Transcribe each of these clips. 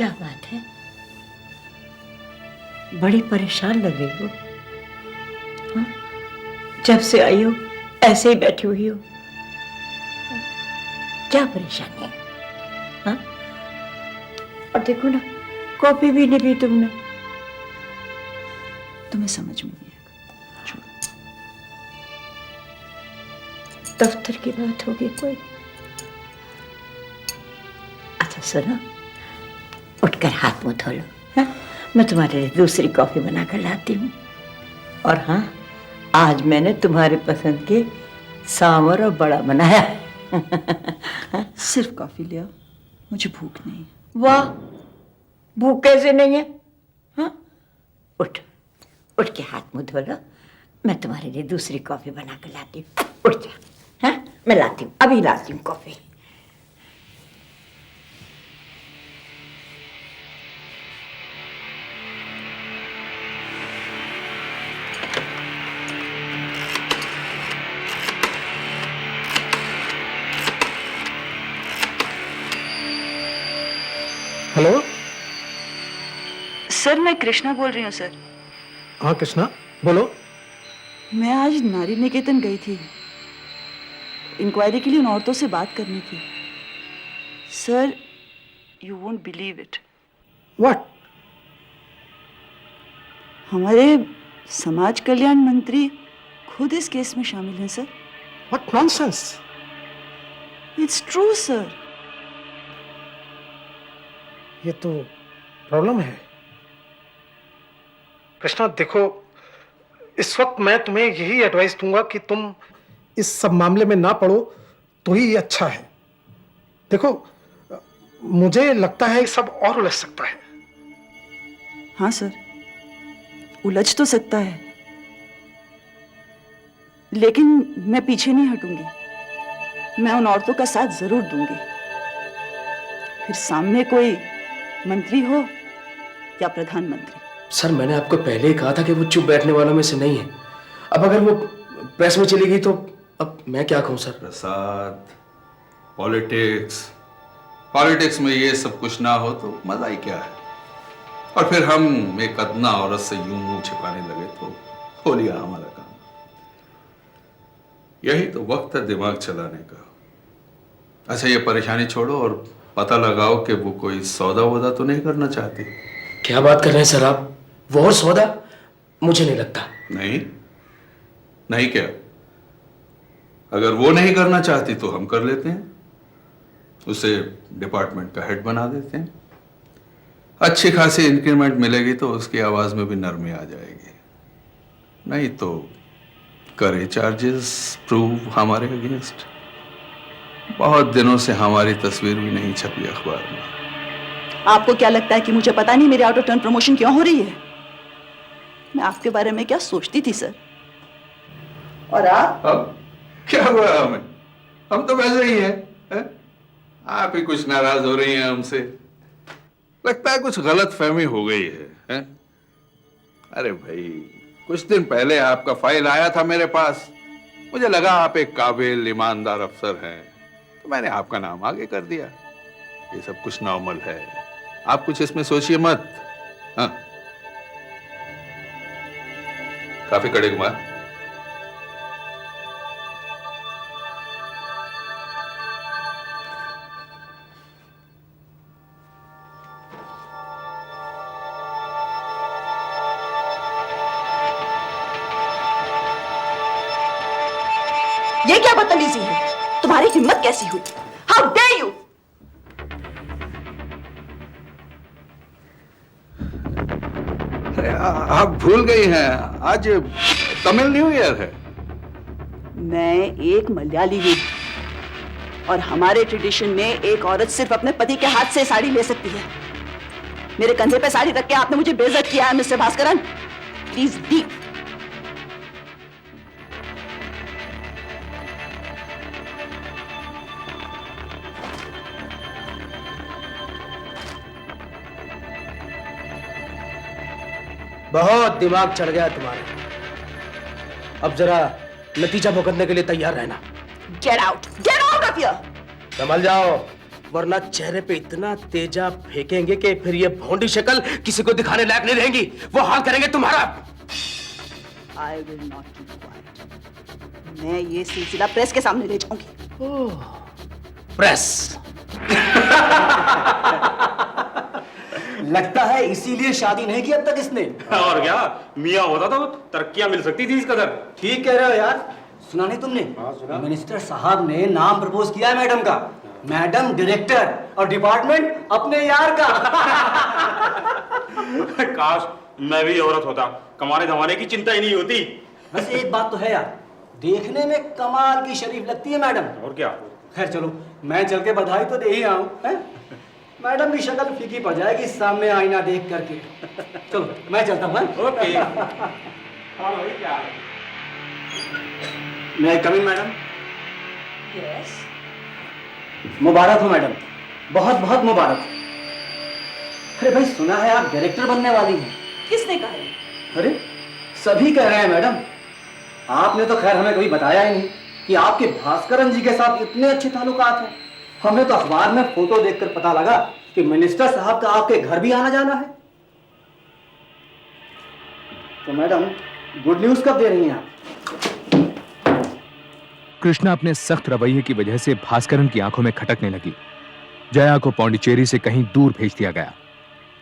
क्या बात है, बड़ी परेशान लग रही हो? हाँ? जब से आई हो ऐसे ही बैठी हुई हो, क्या परेशानी है? हाँ? और देखो ना, कॉफी भी नहीं पी तुमने। तुम्हें समझ में नहीं आएगा, छोड़ो। दफ्तर की बात होगी कोई? अच्छा सुनो, उठकर हाथ मुंह धो लो। हाँ? मैं तुम्हारे लिए दूसरी कॉफी बनाकर लाती हूँ। और हाँ, आज मैंने तुम्हारे पसंद के सांभर और बड़ा बनाया है। सिर्फ कॉफी ले आओ, मुझे भूख नहीं है। वाह, भूख कैसे नहीं है? हाँ? उठ उठ के हाथ मुंह धो लो, मैं तुम्हारे लिए दूसरी कॉफी बनाकर लाती हूँ। उठ जा। हाँ? मैं लाती हूँ, अभी लाती हूँ कॉफी। हेलो। सर, मैं कृष्णा बोल रही हूँ सर। हाँ कृष्णा, बोलो। मैं आज नारी निकेतन गई थी, इंक्वायरी के लिए उन औरतों से बात करनी थी। Sir, you won't believe it. What? हमारे समाज कल्याण मंत्री खुद इस केस में शामिल हैं sir. What nonsense. It's true sir. ये तो प्रॉब्लम है। कृष्णा देखो, इस वक्त मैं तुम्हें यही एडवाइस दूंगा कि तुम इस सब मामले में ना पड़ो तो ही अच्छा है। देखो, मुझे लगता है ये सब और उलझ सकता है। हाँ सर, उलझ तो सकता है, लेकिन मैं पीछे नहीं हटूंगी। मैं उन औरतों का साथ जरूर दूंगी, फिर सामने कोई मंत्री हो या प्रधानमंत्री। सर, मैंने आपको पहले ही कहा था कि वो चुप बैठने वालों में से नहीं है। अब अगर वो प्रेस में चली गई तो अब मैं क्या कहूं सर? प्रसाद, पॉलिटिक्स में ये सब कुछ ना हो तो मजा ही क्या है। और फिर हम एक अदना औरत से यूं मुंह छिपाने लगे तो हो लिया हमारा काम। यही तो वक्त है दिमाग चलाने का। अच्छा, ये परेशानी छोड़ो और पता लगाओ कि वो कोई सौदा वोदा तो नहीं करना चाहती। क्या बात कर रहे हैं सर आप? वो और सौदा? मुझे नहीं लगता। नहीं क्या? अगर वो नहीं करना चाहती तो हम कर लेते हैं, उसे डिपार्टमेंट का हेड बना देते हैं। अच्छी खासी इंक्रीमेंट मिलेगी तो उसकी आवाज में भी नरमी आ जाएगी। नहीं तो करे चार्जेस प्रूव हमारे अगेंस्ट। बहुत दिनों से हमारी तस्वीर भी नहीं छपी अखबार में। आपको क्या लगता है कि मुझे पता नहीं मेरी आउट ऑफ टर्न प्रमोशन क्यों हो रही है? मैं आपके बारे में क्या सोचती थी सर। और आप? अब क्या हुआ हमें? हम तो वैसे ही हैं। आप ही कुछ नाराज हो रही हैं हमसे। लगता है कुछ गलत फहमी हो गई है? अरे भाई, कुछ दिन पहले आपका फाइल आया था मेरे पास। मुझे लगा आप एक काबिल ईमानदार अफसर हैं, तो मैंने आपका नाम आगे कर दिया। ये सब कुछ नॉर्मल है, आप कुछ इसमें सोचिए मत। हाँ, काफी कड़े कुमार। ये क्या बदतमीजी है? तुम्हारी हिम्मत कैसी हुई? How dare you! आप भूल गई हैं, आज तमिल न्यू ईयर है। मैं एक मलयाली हूं और हमारे ट्रेडिशन में एक औरत सिर्फ अपने पति के हाथ से साड़ी ले सकती है। मेरे कंधे पे साड़ी रख के आपने मुझे बेइज्जत किया है मिस्टर भास्करन। Please leave. बहुत दिमाग चढ़ गया तुम्हारा। अब जरा नतीजा भुगतने के लिए तैयार रहना। Get out of here. संभल जाओ, वरना चेहरे पे इतना तेजाब फेंकेंगे कि फिर ये भोंडी शक्ल किसी को दिखाने लायक नहीं रहेंगी। वो हाल करेंगे तुम्हारा। I will not keep quiet. मैं ये सिलसिला प्रेस के सामने ले जाऊंगी। प्रेस। लगता है इसीलिए शादी नहीं की अब तक इसने। और क्या, मियाँ होता तो तरक्कियां मिल सकती थी इस कदर। ठीक कह रहे हो यार। सुना नहीं तुमने? मिनिस्टर साहब ने नाम प्रपोज किया है मैडम का। मैडम डायरेक्टर और डिपार्टमेंट अपने यार का। काश मैं भी औरत होता, कमाने धमाने की चिंता ही नहीं होती। वैसे एक बात तो है यार, देखने में कमाल की शरीफ लगती है मैडम। और क्या। खैर चलो, मैं चल के बधाई तो दे ही आऊं, हैं? मैडम की शक्ल फीकी पड़ जाएगी सामने आईना देख करके। चलो मैं चलता हूँ। ओके। हाँ भाई क्या। मैं कम इन मैडम। Yes. मुबारक हो मैडम, बहुत बहुत मुबारक। अरे भाई सुना है आप डायरेक्टर बनने वाली हैं। किसने कहा है? अरे सभी कह रहे हैं मैडम। आपने तो खैर हमें कभी बताया ही नहीं कि आपके भास्करन जी के साथ इतने अच्छे ताल्लुकात हैं। हमें तो अखबार में फोटो देखकर पता लगा कि मिनिस्टर साहब का आपके घर भी आना जाना है। तो मैडम गुड न्यूज कब दे रही हैं आप? कृष्णा अपने सख्त रवैये की वजह से भास्करन की आंखों में खटकने लगी। जया को पौंडीचेरी से कहीं दूर भेज दिया गया।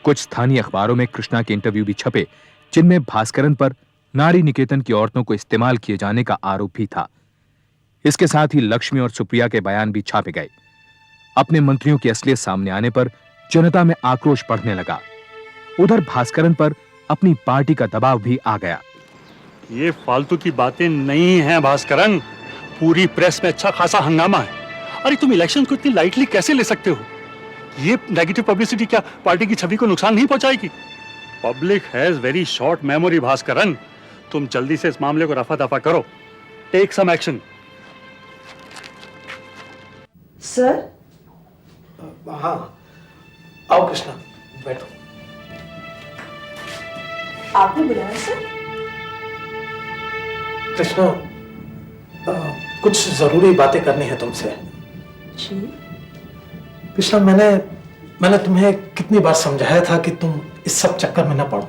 कुछ स्थानीय अखबारों में कृष्णा के इंटरव्यू भी छपे, जिनमें भास्करन पर नारी निकेतन की औरतों को इस्तेमाल किए जाने का आरोप भी था। इसके साथ ही लक्ष्मी और सुप्रिया के बयान भी छापे गए। अपने मंत्रियों की असलियत सामने आने पर जनता में आक्रोश बढ़ने लगा। उधर भास्करन पर अपनी पार्टी का दबाव भी आ गया। ये फालतू की बातें नहीं हैं भास्करन, पूरी प्रेस में अच्छा खासा हंगामा है। अरे तुम इलेक्शन को इतनी लाइटली कैसे ले सकते हो? ये नेगेटिव पब्लिसिटी क्या पार्टी की छवि को नुकसान नहीं पहुंचाएगी? Public has very short memory Bhaskaran. तुम जल्दी से इस मामले को रफा दफा करो। Take some action. सर, हाँ आओ कृष्णा, बैठो। आपने बुलाया सर? कृष्णा, कुछ जरूरी बातें करनी है तुमसे। जी। कृष्णा, मैंने तुम्हें कितनी बार समझाया था कि तुम इस सब चक्कर में ना पड़ो,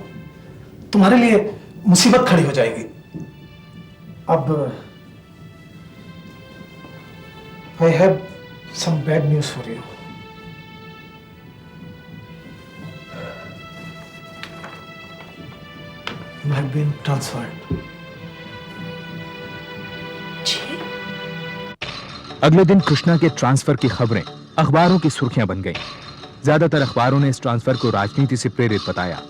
तुम्हारे लिए मुसीबत खड़ी हो जाएगी। अब I have some bad news for you. You have been transferred. अगले दिन कृष्णा के ट्रांसफर की खबरें अखबारों की सुर्खियां बन गईं। ज्यादातर अखबारों ने इस ट्रांसफर को राजनीति से प्रेरित बताया।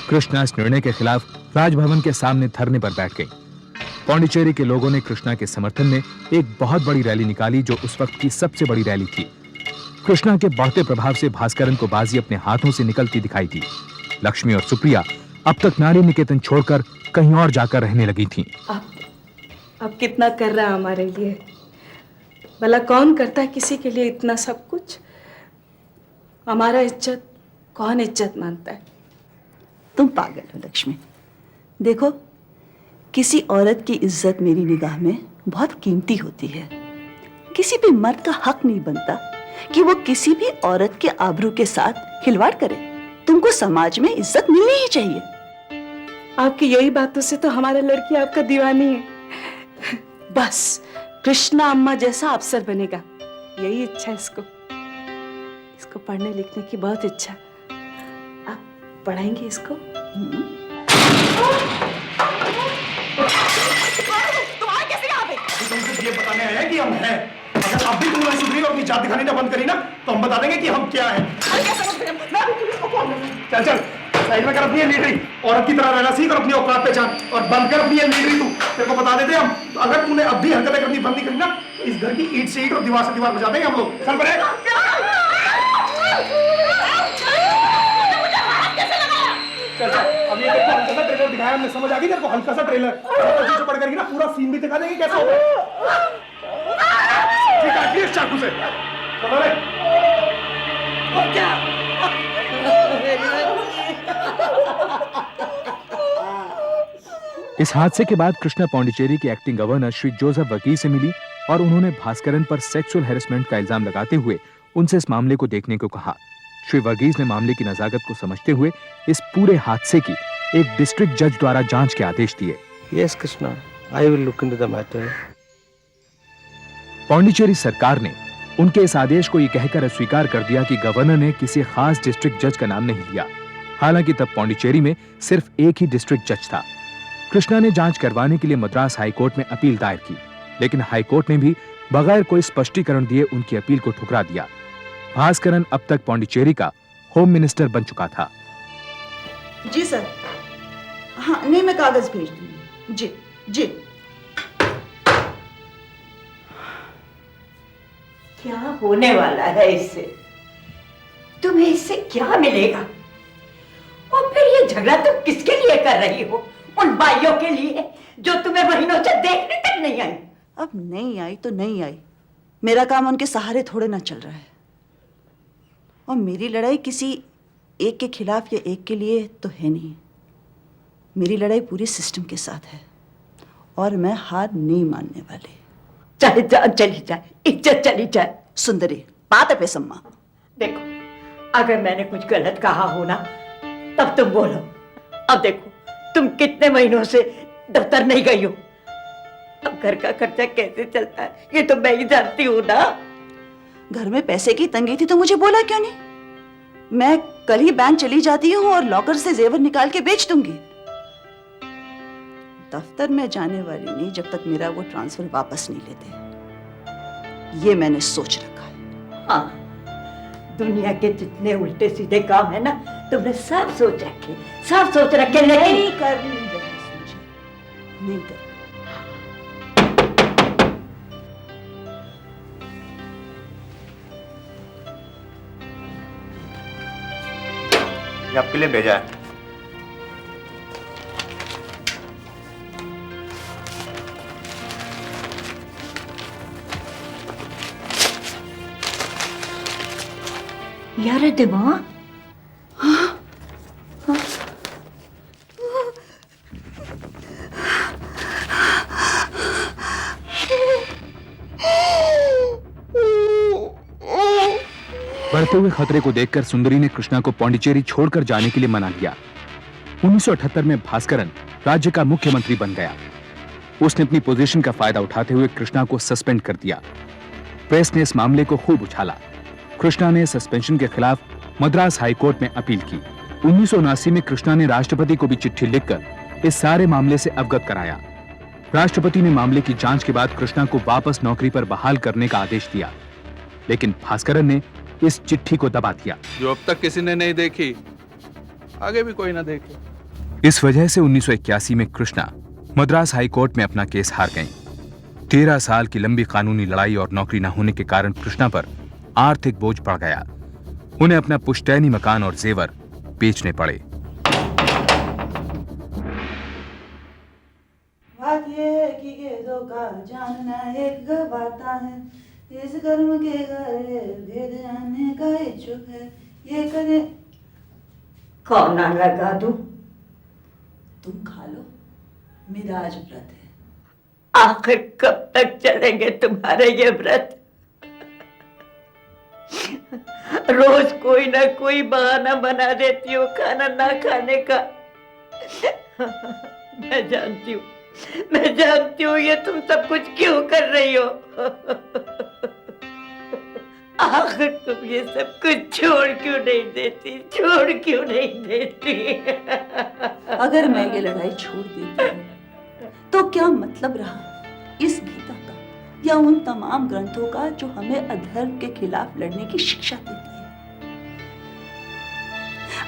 कृष्णा इस निर्णय के खिलाफ राजभवन के सामने धरने पर बैठ गई। पौंडीचेरी के लोगों ने कृष्णा के समर्थन में एक बहुत बड़ी रैली निकाली, जो उस वक्त की सबसे बड़ी रैली थी। कृष्णा के बढ़ते प्रभाव से भास्करन को बाजी अपने हाथों से निकलती दिखाई दी। लक्ष्मी और सुप्रिया अब तक नारी निकेतन छोड़कर कहीं और जाकर रहने लगी थीं। अब कितना कर रहा है हमारे लिए। भला कौन करता है किसी के लिए इतना सब कुछ? हमारा इज्जत कौन इज्जत मानता है? तुम पागल हो लक्ष्मी। देखो, किसी औरत की इज्जत मेरी निगाह में बहुत कीमती होती है। किसी भी मर्द का हक नहीं बनता कि वो किसी भी औरत के आबरू के साथ खिलवाड़ करे। तुमको समाज में इज्जत मिलनी ही चाहिए। आपकी यही बातों से तो हमारा लड़की आपका दीवानी है। बस कृष्णा अम्मा जैसा अफसर बनेगा, यही इच्छा है इसको। इसको पढ़ने लिखने की बहुत इच्छा। आप पढ़ाएंगे इसको? तुम्हारे कैसे यहाँ पे? तुमसे ये बताने आया कि हम हैं। अगर अब भी तुमने सुधरी और अपनी जात दिखानी ना बंद करी ना, तो हम बता देंगे कि हम क्या हैं। अरे क्या समझ रहे हो? मैं अभी पुलिस को फोन करूंगी। चल साइड में कर अपनी लीडरी, औरत की तरह रहना सीख और अपनी औकात पहचान, और बंद कर अपनी लीडरी। तू तेरे को बता देते हम, तो अगर तूने अब भी हरकतें करनी बंद नहीं करी ना, तो इस घर की ईंट से ईंट और दीवार से दीवार बजा देंगे हम लोग। चल बड़े। चल अब ये देखो, हल्का सा ट्रेलर दिखाया हमने, समझ आ गई तेरे को? हल्का सा ट्रेलर पीछे पड़ करके ना पूरा सीन भी दिखा देंगे कैसे होगा। ठीक है, प्लीज चाकू से चलो रे। और क्या? इस हादसे के बाद कृष्णा पौंडीचेरी के एक्टिंग गवर्नर श्री जोसेफ वकील से मिली और उन्होंने भास्करन पर सेक्सुअल हैरेसमेंट का इल्जाम लगाते हुए उनसे इस मामले को देखने को कहा। श्री वर्गीस ने मामले की नजाकत को समझते हुए इस पूरे हादसे की एक डिस्ट्रिक्ट जज द्वारा जांच के आदेश दिए। Yes, Krishna. I will look into the matter. Pondicherry सरकार ने उनके इस आदेश को यह कहकर अस्वीकार कर दिया कि गवर्नर ने किसी खास डिस्ट्रिक्ट जज का नाम नहीं लिया। हालांकि तब पौंडीचेरी में सिर्फ एक ही डिस्ट्रिक्ट जज था। कृष्णा ने जांच करवाने के लिए मद्रास हाईकोर्ट में अपील दायर की, लेकिन हाईकोर्ट ने भी बगैर कोई स्पष्टीकरण दिए उनकी अपील को ठुकरा दिया। भास्करन अब तक पौंडीचेरी का होम मिनिस्टर बन चुका था। जी सर, हाँ नहीं मैं कागज भेज दूंगी। जी जी। क्या होने वाला है इससे? तुम्हें इससे क्या मिलेगा? और फिर ये झगड़ा तुम किसके लिए कर रही हो? उन बाइयों के लिए जो तुम्हें महीनों से देखने तक नहीं आई। अब नहीं आई तो नहीं आई, मेरा काम उनके सहारे थोड़े ना चल रहा है। और मेरी लड़ाई किसी एक के खिलाफ या एक के लिए तो है नहीं। मेरी लड़ाई पूरी सिस्टम के साथ है और मैं हार नहीं मानने वाली। चाहे जान चली जाए, इज्जत चली जाए। सुंदरी, बात है पेसम्मा। देखो, अगर मैंने कुछ गलत कहा हो ना, तब तुम बोलो। अब देखो, तुम कितने महीनों से दफ्तर नहीं गई हो। अब घर का खर्चा कैसे चलता है ये तो मैं ही जानती हूँ ना। घर में पैसे की तंगी थी तो मुझे बोला क्यों नहीं? मैं कल ही बैंक चली जाती हूँ और लॉकर से जेवर निकाल के बेच दूंगी। दफ्तर में जाने वाली नहीं जब तक मेरा वो ट्रांसफर वापस नहीं लेते। ये मैंने सोच रखा है। हाँ, दुनिया के जितने उल्टे सीधे काम है ना, तुमने सब सोच रखे, सब सोच रखे, लेकिन नहीं करनी बहस मुझे, नहीं करनी। ये आपके लिए भेजा है। यार दिमाग, बढ़ते हुए खतरे को देखकर सुंदरी ने कृष्णा को पौंडीचेरी छोड़कर जाने के लिए मना किया। 1978 में भास्करन राज्य का मुख्यमंत्री बन गया। उसने अपनी पोजीशन का फायदा उठाते हुए कृष्णा को सस्पेंड कर दिया। प्रेस ने इस मामले को खूब उछाला। कृष्णा ने सस्पेंशन के खिलाफ मद्रास हाईकोर्ट में अपील की। 1979 में कृष्णा ने राष्ट्रपति को भी चिट्ठी लिखकर इस सारे मामले से अवगत कराया। राष्ट्रपति ने मामले की जांच के बाद कृष्णा को वापस नौकरी पर बहाल करने का आदेश दिया, लेकिन भास्करन ने इस चिट्ठी को दबा दिया। जो अब तक किसी ने नहीं देखी, आगे भी कोई ना देखे। इस वजह से 1981 में कृष्णा मद्रास हाईकोर्ट में अपना केस हार गईं। 13 साल की लंबी कानूनी लड़ाई और नौकरी न होने के कारण कृष्णा पर आर्थिक बोझ पड़ गया। उन्हें अपना पुश्तैनी मकान और जेवर बेचने पड़े। बात ये है कि गेदों का जानना एक गवाता है, इस कर्म के घरे भेद जानने का इच्छुक है। ये करे कौन ना लगा दूं? तुम खा लो, मेरा आज व्रत है। आखिर कब तक चलेंगे तुम्हारे ये व्रत? रोज कोई ना कोई बहाना बना देती हो खाना ना खाने का। मैं जानती हूँ ये तुम सब कुछ क्यों कर रही हो। आखिर तुम ये सब कुछ छोड़ क्यों नहीं देती? अगर मैं ये लड़ाई छोड़ देती हूँ तो क्या मतलब रहा इस गीता का या उन तमाम ग्रंथों का जो हमें अधर्म के खिलाफ लड़ने की शिक्षा देती है?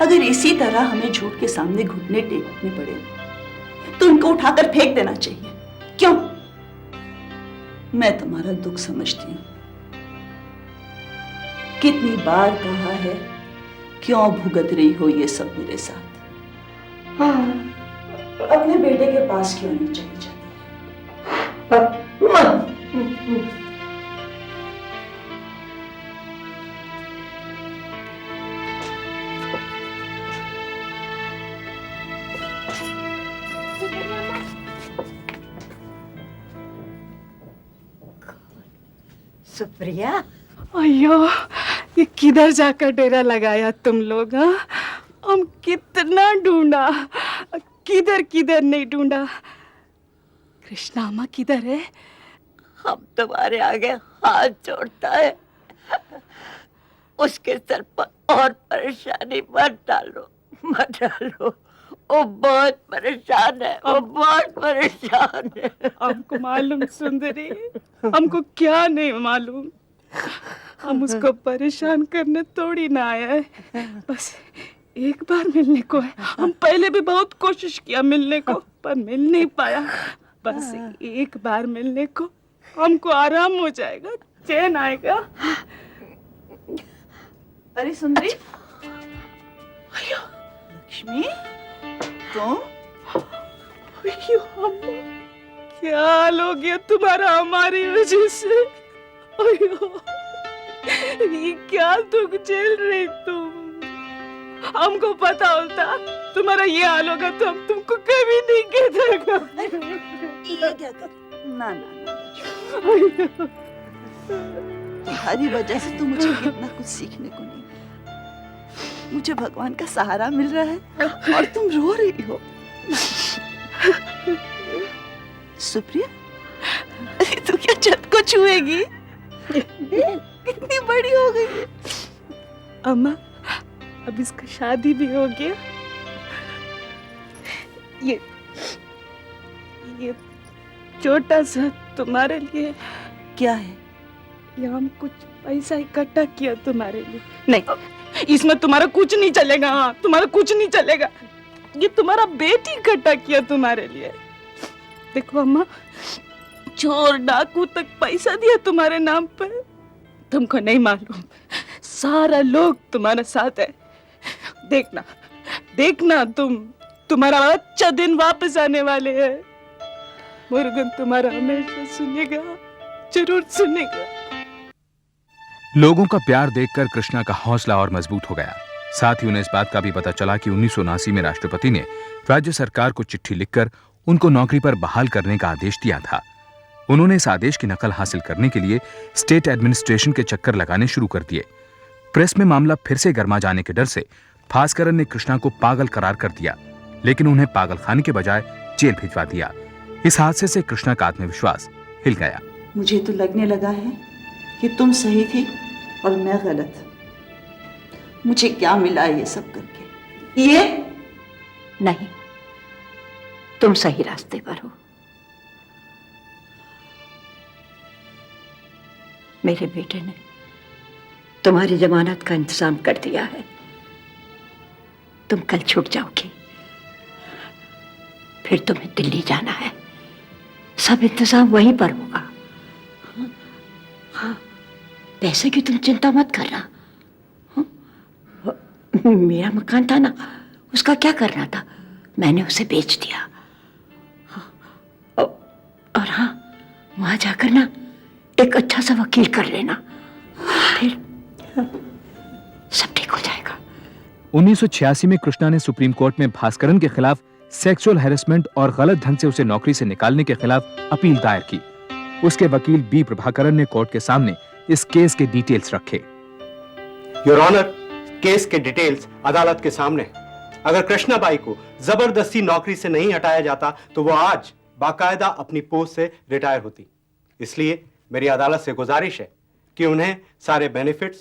अगर इसी तरह हमें झूठ के सामने घुटने टेकने पड़े तो उनको उठाकर फेंक देना चाहिए। क्यों? मैं तुम्हारा दुख समझती हूँ। कितनी बार कहा है, क्यों भुगत रही हो ये सब मेरे साथ? अपने बेटे के पास क्यों नहीं चली जाती? सुप्रिया, अयो ये किधर जाकर डेरा लगाया तुम लोग? हाँ, हम कितना ढूंढा, किधर किधर नहीं ढूंढा। कृष्णा अम्मा किधर है? हम तुम्हारे आगे हाथ जोड़ता है, उसके सर पर और परेशानी मत डालो, मत डालो। वो बहुत परेशान है, वो बहुत परेशान है। हमको मालूम सुंदरी, हमको क्या नहीं मालूम। हम उसको परेशान करने थोड़ी ना आया है, बस एक बार मिलने को है। हम पहले भी बहुत कोशिश किया मिलने को, पर मिल नहीं पाया। बस एक बार मिलने को हमको आराम हो जाएगा, चैन आएगा। अरे सुंदरी, लक्ष्मी, तुम? अయ్యో अम्मा, क्या हाल हो गया तुम्हारा हमारी वजह से? अయ్యో, ये क्या दुख झेल रही तुम? हमको पता होता तुम्हारा ये हाल होगा तो हम तुमको कभी नहीं कहता। ये क्या कर? ना ना ना, तुम्हारी वजह से तो मुझे कितना कुछ सीखने को नहीं मिला। मुझे भगवान का सहारा मिल रहा है और तुम रो रही हो। सुप्रिया, अरे तू क्या छत को छुएगी? कितनी बड़ी हो गई है। अम्मा, अब इसका शादी भी हो गया। ये छोटा सा तुम्हारे लिए। क्या है? ये हम कुछ पैसा इकट्ठा किया तुम्हारे लिए। नहीं, इसमें तुम्हारा कुछ नहीं चलेगा। हाँ, तुम्हारा कुछ नहीं चलेगा। ये तुम्हारा बेटी इकट्ठा किया तुम्हारे लिए। देखो अम्मा, चोर डाकू तक पैसा दिया तुम्हारे नाम पर। तुमको नहीं मालूम, सारा लोग तुम्हारे साथ है। देखना देखना, तुम्हारा अच्छा दिन वापस आने वाले हैं। मुरुगन तुम्हारा हमेशा सुनेगा, जरूर सुनेगा। लोगों का प्यार देखकर कृष्णा का हौसला और मजबूत हो गया। साथ ही उन्हें इस बात का भी पता चला कि 1979 में राष्ट्रपति ने राज्य सरकार को चिट्ठी लिखकर उनको नौकरी पर बहाल करने का आदेश दिया था। उन्होंने इस आदेश की नकल हासिल करने के लिए स्टेट एडमिनिस्ट्रेशन के चक्कर लगाने शुरू कर दिए। प्रेस में मामला फिर से गर्मा जाने के डर से भास्करन ने कृष्णा को पागल करार कर दिया, लेकिन उन्हें पागलखाने के बजाय जेल भिजवा दिया। इस हादसे से कृष्णा का आत्मविश्वास हिल गया। मुझे तो लगने लगा है कि तुम सही थी और मैं गलत। मुझे क्या मिला ये सब करके? ये नहीं, तुम सही रास्ते पर हो। मेरे बेटे ने तुम्हारी जमानत का इंतजाम कर दिया है। तुम कल छूट जाओगी, फिर तुम्हें दिल्ली जाना है। सब इंतजाम वहीं पर होगा। हाँ, पैसे की तुम चिंता मत करना। मेरा मकान था ना, उसका क्या करना था? मैंने उसे बेच दिया। और हाँ, वहां जाकर ना एक अच्छा सा वकील कर लेना, फिर सब ठीक हो जाएगा। 1986 में कृष्णा ने सुप्रीम कोर्ट में भास्करन के खिलाफ सेक्सुअल हैरेसमेंट और गलत ढंग से उसे नौकरी से निकालने के खिलाफ अपील दायर की। उसके वकील बी प्रभाकरन ने कोर्ट के सामने इस केस के डिटेल्स रखे। योर ऑनर, केस के डिटेल्स अदालत के सामने। अगर कृष्णाबाई को जबरदस्ती नौकरी से नहीं हटाया जाता तो वो आज बाकायदा अपनी पोस्ट से रिटायर होती। इसलिए मेरी अदालत से गुजारिश है कि उन्हें सारे बेनिफिट्स,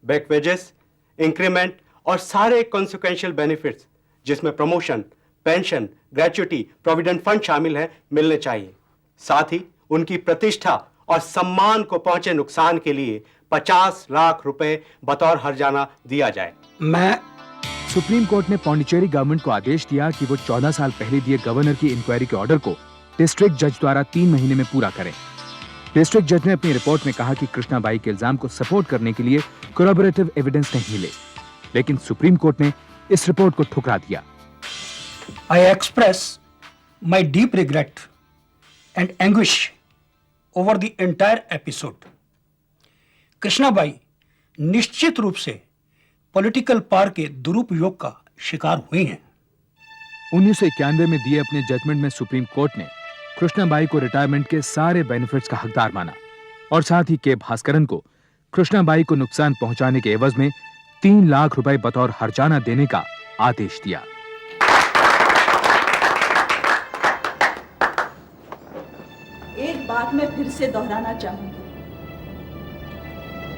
बैक वेजेस, इंक्रीमेंट और सारे कॉन्सिक्वेंशियल बेनिफिट्स जिसमें promotion, pension, gratuity, provident fund शामिल है, मिलने चाहिए। साथ ही उनकी प्रतिष्ठा और सम्मान को पहुंचे नुकसान के लिए 50 लाख रुपए बतौर हर्जाना दिया जाए। मैं सुप्रीम कोर्ट ने पौंडीचेरी गवर्नमेंट को आदेश दिया कि वो 14 साल पहले दिए गवर्नर की इंक्वायरी के ऑर्डर को डिस्ट्रिक्ट जज द्वारा 3 महीने में पूरा करें। डिस्ट्रिक्ट जज ने अपनी रिपोर्ट में कहा कि कृष्णाबाई के इल्जाम को सपोर्ट करने के लिए कोरैबोरेटिव एविडेंस नहीं मिले, लेकिन सुप्रीम कोर्ट ने इस रिपोर्ट को ठुकरा दिया। I express my deep regret and anguish over the entire episode. Krishnabai निश्चित रूप से पॉलिटिकल पावर के दुरुपयोग का शिकार हुई हैं। 1991 में दिए अपने जजमेंट में सुप्रीम कोर्ट ने कृष्णाबाई को रिटायरमेंट के सारे बेनिफिट्स का हकदार माना और साथ ही के भास्करन को कृष्णाबाई को नुकसान पहुंचाने के एवज में 3 लाख रुपए बतौर हर्जाना देने का आदेश दिया। एक बात मैं फिर से दोहराना चाहूंगी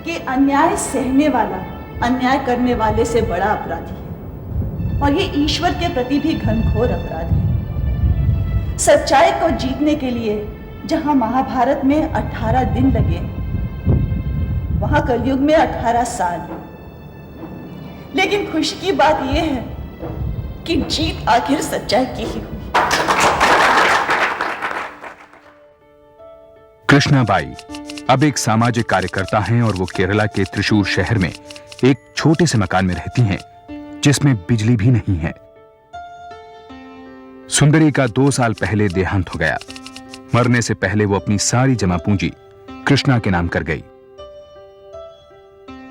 कि अन्याय सहने वाला अन्याय करने वाले से बड़ा अपराधी है, और ये ईश्वर के प्रति भी घनघोर अपराध है। सच्चाई को जीतने के लिए जहां महाभारत में 18 दिन लगे, वहां कलयुग में 18 साल। लेकिन खुशी की बात यह है कि जीत आखिर सच्चाई की ही हुई। कृष्णाबाई अब एक सामाजिक कार्यकर्ता हैं और वो केरला के त्रिशूर शहर में एक छोटे से मकान में रहती हैं, जिसमें बिजली भी नहीं है। सुंदरी का 2 साल पहले देहांत हो गया। मरने से पहले वो अपनी सारी जमा पूंजी कृष्णा के नाम कर गई।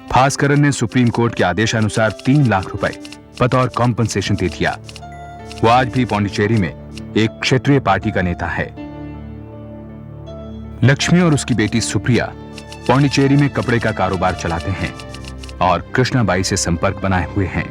भास्करन ने सुप्रीम कोर्ट के आदेशानुसार 3 लाख रुपए बतौर कॉम्पनसेशन दे दिया। वो आज भी पौंडीचेरी में एक क्षेत्रीय पार्टी का नेता है। लक्ष्मी और उसकी बेटी सुप्रिया पौंडीचेरी में कपड़े का कारोबार चलाते हैं और कृष्णाबाई से संपर्क बनाए हुए हैं।